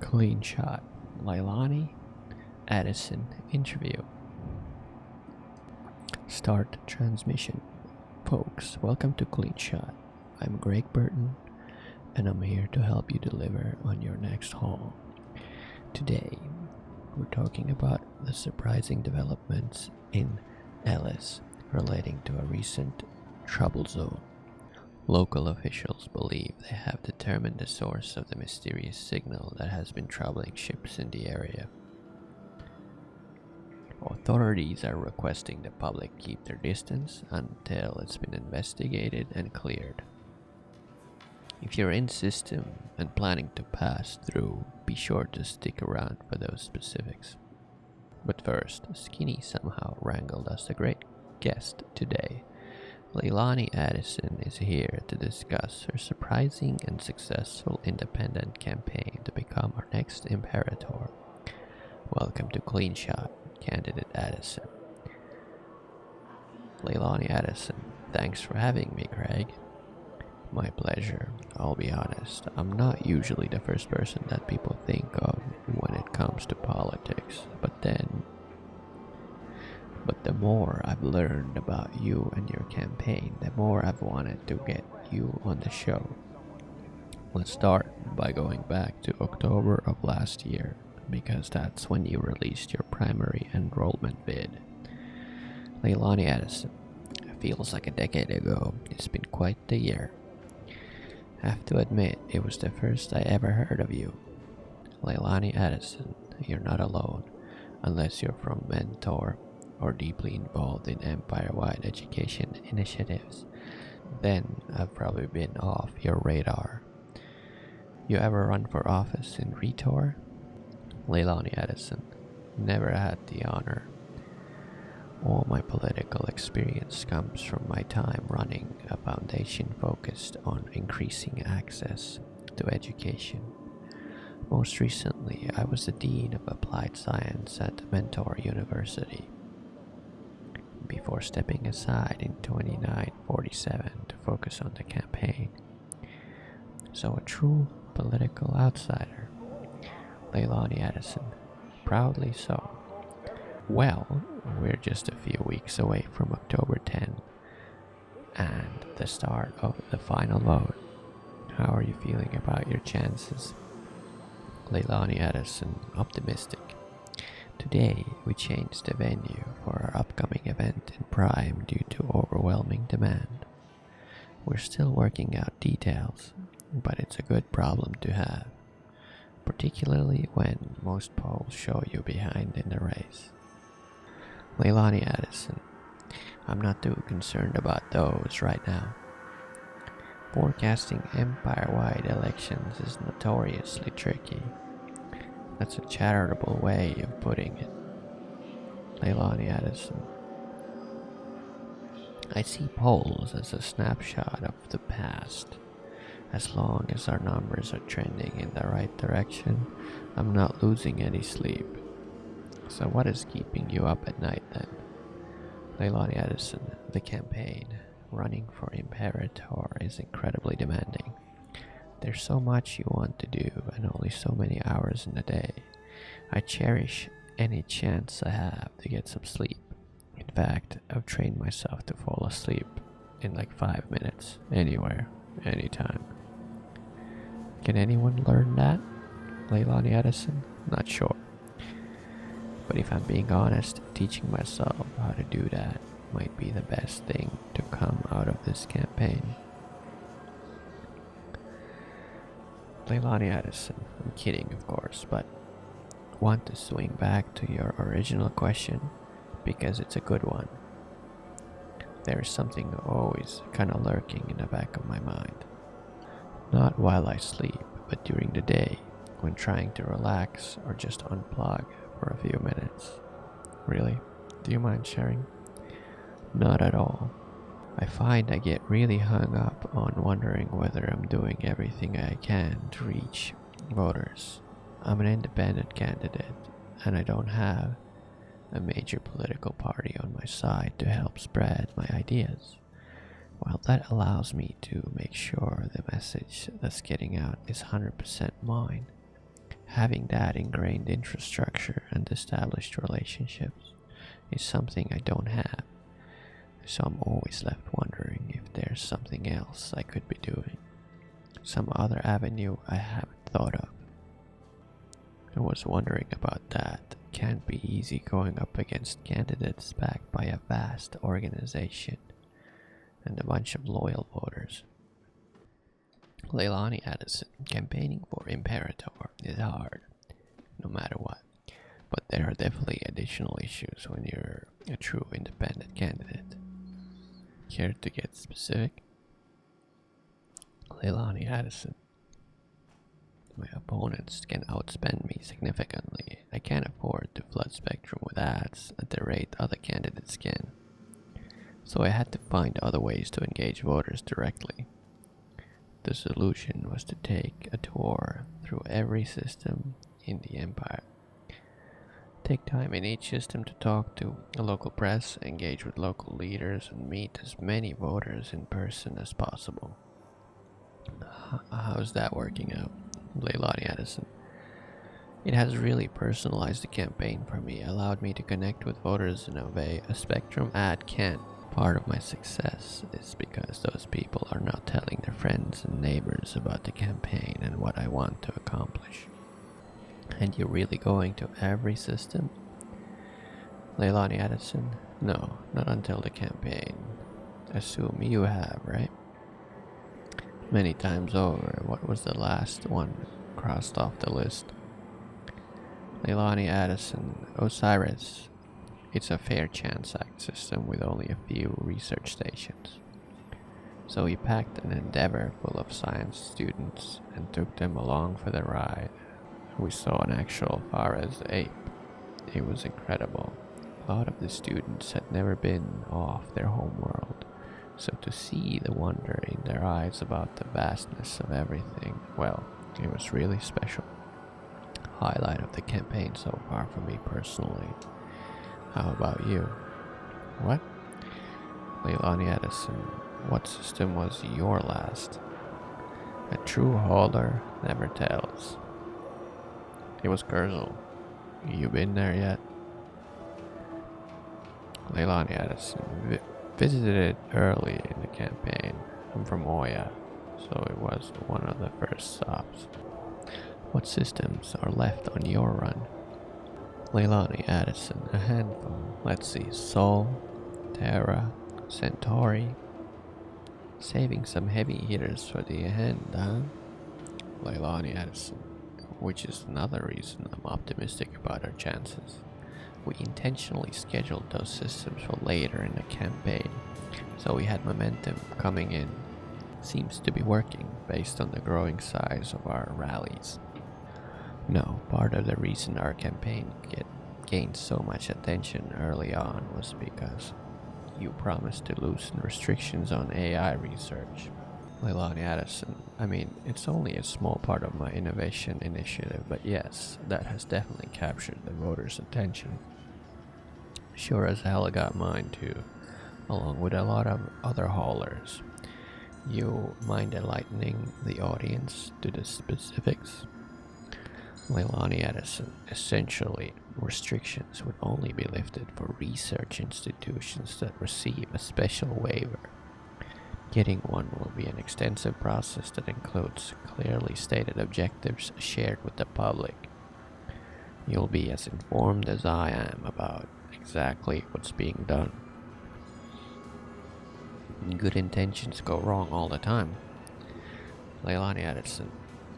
Clean shot. Laylani Addison interview. Start transmission. Folks, welcome to Clean Shot. I'm Greg Burton, and I'm here to help you deliver on your next haul. Today, we're talking about the surprising developments in Ellis relating to a recent trouble zone. Local officials believe they have determined the source of the mysterious signal that has been troubling ships in the area. Authorities are requesting the public keep their distance until it's been investigated and cleared. If you're in system and planning to pass through, be sure to stick around for those specifics. But first, Skinny somehow wrangled us a great guest today. Laylani Addison is here to discuss her surprising and successful independent campaign to become our next Imperator. Welcome to Clean Shot, candidate Addison. Laylani Addison, thanks for having me, Craig. My pleasure. I'll be honest, I'm not usually the first person that people think of when it comes to politics, but the more I've learned about you and your campaign, the more I've wanted to get you on the show. Let's start by going back to October of last year, because that's when you released your primary enrollment bid. Laylani Addison, it feels like a decade ago. It's been quite the year. Have to admit, it was the first I ever heard of you. Laylani Addison, you're not alone, unless you're from Mentor or deeply involved in empire-wide education initiatives. Then I've probably been off your radar. You ever run for office in Rhetor? Laylani Addison, never had the honor. All my political experience comes from my time running a foundation focused on increasing access to education. Most recently, I was the Dean of Applied Science at Mentor University, before stepping aside in 2947 to focus on the campaign. So a true political outsider. Laylani Addison, proudly so. Well, we're just a few weeks away from October 10 and the start of the final vote. How are you feeling about your chances? Laylani Addison, optimistic. Today, we changed the venue for our upcoming event in Prime due to overwhelming demand. We're still working out details, but it's a good problem to have, particularly when most polls show you behind in the race. Laylani Addison, I'm not too concerned about those right now. Forecasting empire-wide elections is notoriously tricky. That's a charitable way of putting it. Laylani Addison, I see polls as a snapshot of the past. As long as our numbers are trending in the right direction, I'm not losing any sleep. So what is keeping you up at night then? Laylani Addison, the campaign, running for Imperator, is incredibly demanding. There's so much you want to do and only so many hours in a day. I cherish any chance I have to get some sleep. In fact, I've trained myself to fall asleep in like 5 minutes, anywhere, anytime. Can anyone learn that? Laylani Addison? Not sure. But if I'm being honest, teaching myself how to do that might be the best thing to come out of this campaign. Laylani Addison, I'm kidding of course, but want to swing back to your original question because it's a good one. There's something always kind of lurking in the back of my mind. Not while I sleep, but during the day when trying to relax or just unplug for a few minutes. Really? Do you mind sharing? Not at all. I find I get really hung up on wondering whether I'm doing everything I can to reach voters. I'm an independent candidate, and I don't have a major political party on my side to help spread my ideas. While that allows me to make sure the message that's getting out is 100% mine, Having that ingrained infrastructure and established relationships is something I don't have, so I'm always left wondering if there's something else I could be doing, some other avenue I haven't thought of. I was wondering about that. Can't be easy going up against candidates backed by a vast organization and a bunch of loyal voters. Laylani Addison, campaigning for Imperator is hard, no matter what. But there are definitely additional issues when you're a true independent candidate. Care to get specific? Laylani Addison. My opponents can outspend me significantly. I can't afford to flood Spectrum with ads at the rate other candidates can. So I had to find other ways to engage voters directly. The solution was to take a tour through every system in the empire. Take time in each system to talk to the local press, engage with local leaders, and meet as many voters in person as possible. How's that working out? Laylani Addison. It has really personalized the campaign for me, allowed me to connect with voters in a way a Spectrum ad can't. Part of my success is because those people are not telling their friends and neighbors about the campaign and what I want to accomplish. And you're really going to every system? Laylani Addison? No, not until the campaign. Assume you have, right? Many times over. What was the last one crossed off the list? Laylani Addison, Osiris. It's a fair chance act system with only a few research stations. So we packed an Endeavor full of science students and took them along for the ride. We saw an actual forest ape. It was incredible. A lot of the students had never been off their homeworld, so to see the wonder in their eyes about the vastness of everything, well, it was really special. Highlight of the campaign so far for me personally. How about you? What? Laylani Addison, what system was your last? A true hauler never tells. It was Kurzel. You been there yet? Laylani Addison, visited it early in the campaign. I'm from Oya, so it was one of the first stops. What systems are left on your run? Laylani Addison, a handful. Let's see, Sol, Terra, Centauri. Saving some heavy hitters for the end, huh? Laylani Addison, which is another reason I'm optimistic about our chances. We intentionally scheduled those systems for later in the campaign, so we had momentum coming in. Seems to be working based on the growing size of our rallies. No, part of the reason our campaign gained so much attention early on was because you promised to loosen restrictions on AI research. Laylani Addison, I mean, it's only a small part of my innovation initiative, but yes, that has definitely captured the voters' attention. Sure as hell got mine too, along with a lot of other haulers. You mind enlightening the audience to the specifics? Laylani Addison, essentially, restrictions would only be lifted for research institutions that receive a special waiver. Getting one will be an extensive process that includes clearly stated objectives shared with the public. You'll be as informed as I am about exactly what's being done. Good intentions go wrong all the time. Laylani Addison,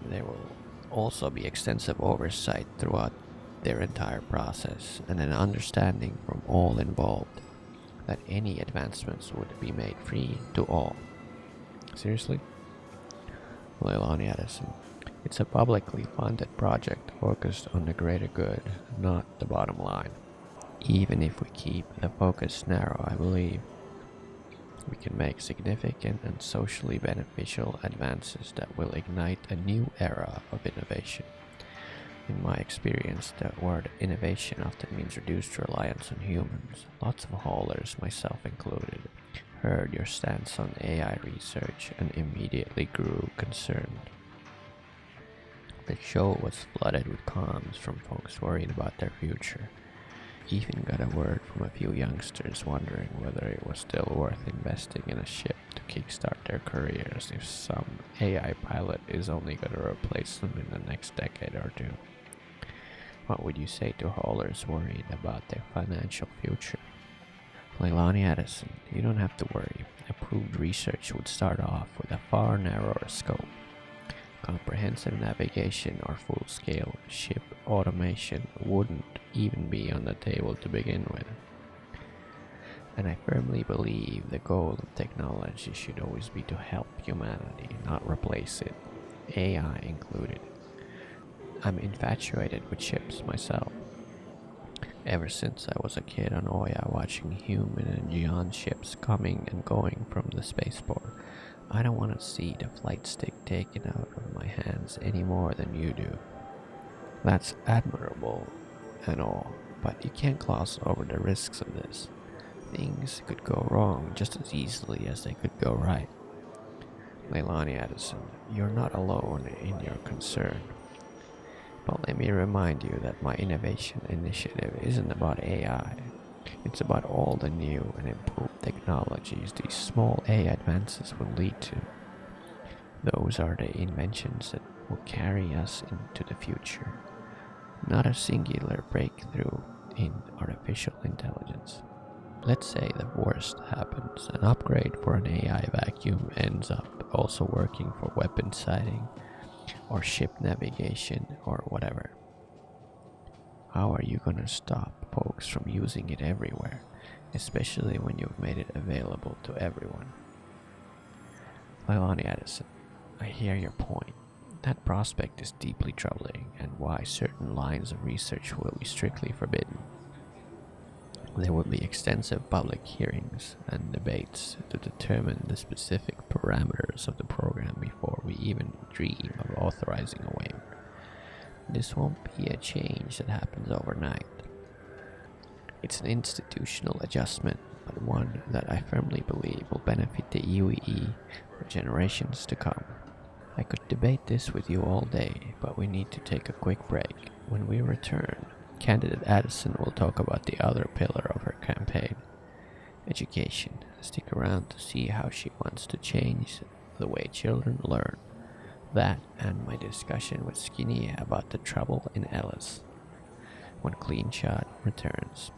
there will also be extensive oversight throughout their entire process and an understanding from all involved that any advancements would be made free to all. Seriously? Laylani Addison, it's a publicly funded project focused on the greater good, not the bottom line. Even if we keep the focus narrow, I believe we can make significant and socially beneficial advances that will ignite a new era of innovation. In my experience, the word innovation often means reduced reliance on humans. Lots of haulers, myself included, heard your stance on AI research and immediately grew concerned. The show was flooded with comments from folks worried about their future. Even got a word from a few youngsters wondering whether it was still worth investing in a ship to kickstart their careers if some AI pilot is only going to replace them in the next decade or two. What would you say to haulers worried about their financial future? Laylani Addison, you don't have to worry. Approved research would start off with a far narrower scope. Comprehensive navigation or full-scale ship automation wouldn't even be on the table to begin with. And I firmly believe the goal of technology should always be to help humanity, not replace it, AI included. I'm infatuated with ships myself. Ever since I was a kid on Oya watching human and Gion ships coming and going from the spaceport, I don't want to see the flight stick taken out of my hands any more than you do. That's admirable and all, but you can't gloss over the risks of this. Things could go wrong just as easily as they could go right. Laylani Addison, you're not alone in your concern. But let me remind you that my innovation initiative isn't about AI. It's about all the new and improved technologies these small AI advances will lead to. Those are the inventions that will carry us into the future, not a singular breakthrough in artificial intelligence. Let's say the worst happens, an upgrade for an AI vacuum ends up also working for weapon sighting or ship navigation or whatever. How are you gonna stop folks from using it everywhere, especially when you've made it available to everyone? Laylani Addison, I hear your point. That prospect is deeply troubling and why certain lines of research will be strictly forbidden. There will be extensive public hearings and debates to determine the specific parameters of the program before we even dream of authorizing a waiver. This won't be a change that happens overnight. It's an institutional adjustment, but one that I firmly believe will benefit the UEE for generations to come. I could debate this with you all day, but we need to take a quick break. When we return, Candidate Addison will talk about the other pillar of her campaign, education. Stick around to see how she wants to change the way children learn. That and my discussion with Skinny about the trouble in Ellis when Clean Shot returns.